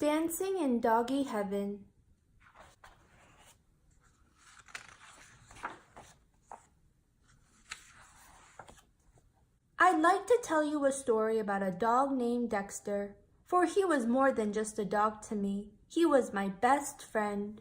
Dancing in Doggy Heaven. I'd like to tell you a story about a dog named Dexter, for he was more than just a dog to me. He was my best friend.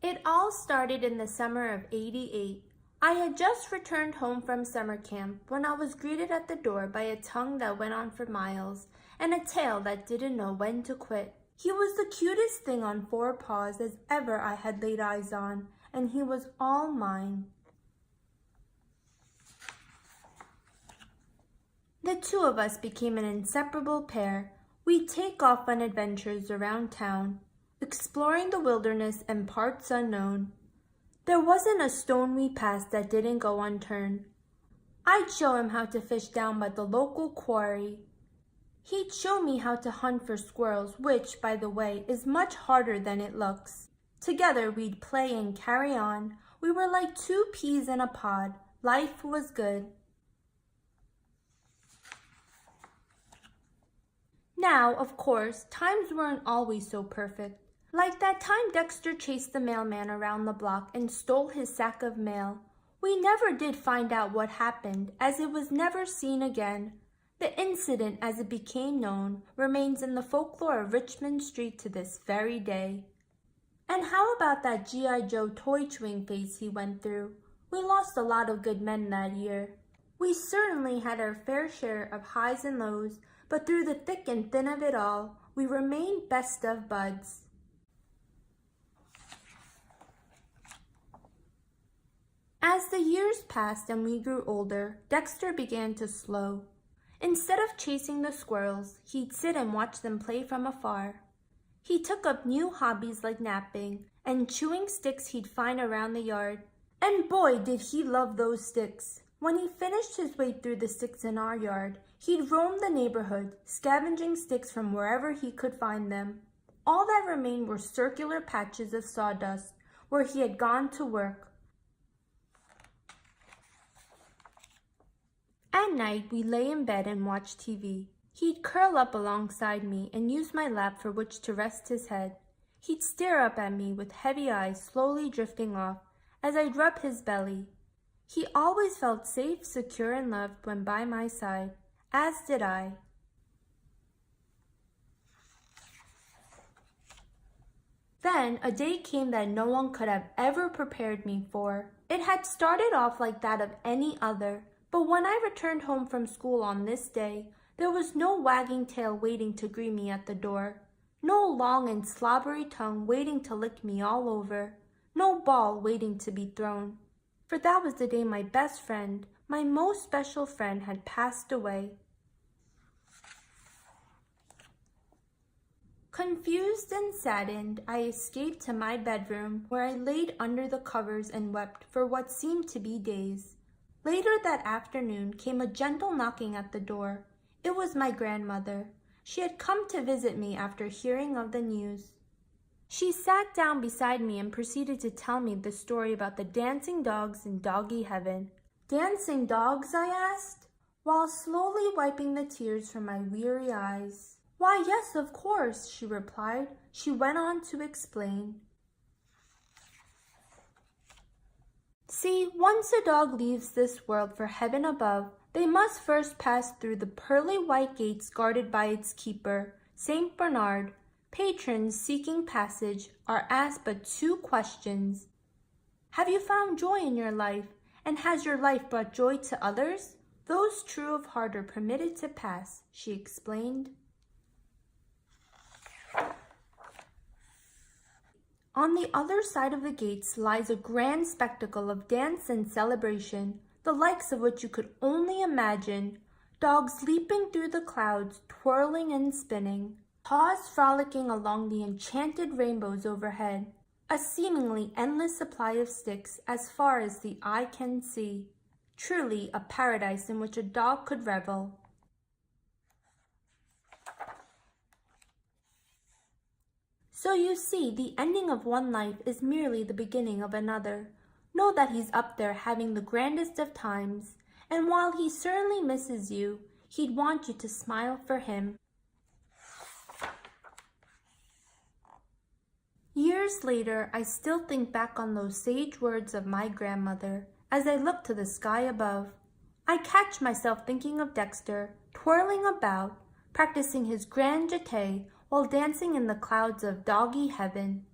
It all started in the summer of '88. I had just returned home from summer camp when I was greeted at the door by a tongue that went on for miles and a tail that didn't know when to quit. He was the cutest thing on four paws as ever I had laid eyes on, and he was all mine. The two of us became an inseparable pair. We'd take off on adventures around town, exploring the wilderness and parts unknown. There wasn't a stone we passed that didn't go unturned. I'd show him how to fish down by the local quarry. He'd show me how to hunt for squirrels, which, by the way, is much harder than it looks. Together we'd play and carry on. We were like two peas in a pod. Life was good. Now, of course, times weren't always so perfect. Like that time Dexter chased the mailman around the block and stole his sack of mail. We never did find out what happened, as it was never seen again. The incident, as it became known, remains in the folklore of Richmond Street to this very day. And how about that G.I. Joe toy chewing phase he went through? We lost a lot of good men that year. We certainly had our fair share of highs and lows, but through the thick and thin of it all, we remained best of buds. As the years passed and we grew older, Dexter began to slow. Instead of chasing the squirrels, he'd sit and watch them play from afar. He took up new hobbies like napping and chewing sticks he'd find around the yard. And boy, did he love those sticks. When he finished his way through the sticks in our yard, he'd roam the neighborhood, scavenging sticks from wherever he could find them. All that remained were circular patches of sawdust where he had gone to work. At night, we lay in bed and watched TV. He'd curl up alongside me and use my lap for which to rest his head. He'd stare up at me with heavy eyes slowly drifting off as I'd rub his belly. He always felt safe, secure, and loved when by my side, as did I. Then a day came that no one could have ever prepared me for. It had started off like that of any other, but when I returned home from school on this day, there was no wagging tail waiting to greet me at the door, no long and slobbery tongue waiting to lick me all over, no ball waiting to be thrown. For that was the day my best friend, my most special friend, had passed away. Confused and saddened, I escaped to my bedroom, where I laid under the covers and wept for what seemed to be days. Later that afternoon came a gentle knocking at the door. It was my grandmother. She had come to visit me after hearing of the news. She sat down beside me and proceeded to tell me the story about the dancing dogs in Doggy Heaven. Dancing dogs? I asked, while slowly wiping the tears from my weary eyes. Why, yes, of course, she replied. She went on to explain. See, once a dog leaves this world for heaven above, they must first pass through the pearly white gates guarded by its keeper, Saint Bernard. Patrons seeking passage are asked but two questions. Have you found joy in your life, and has your life brought joy to others? Those true of heart are permitted to pass, she explained. On the other side of the gates lies a grand spectacle of dance and celebration, the likes of which you could only imagine. Dogs leaping through the clouds, twirling and spinning. Paws frolicking along the enchanted rainbows overhead. A seemingly endless supply of sticks as far as the eye can see. Truly a paradise in which a dog could revel. So you see, the ending of one life is merely the beginning of another. Know that he's up there having the grandest of times, and while he certainly misses you, He'd want you to smile for him. Years later, I still think back on those sage words of my grandmother as I look to the sky above. I catch myself thinking of Dexter, twirling about, practicing his grand jeté while dancing in the clouds of Doggy heaven.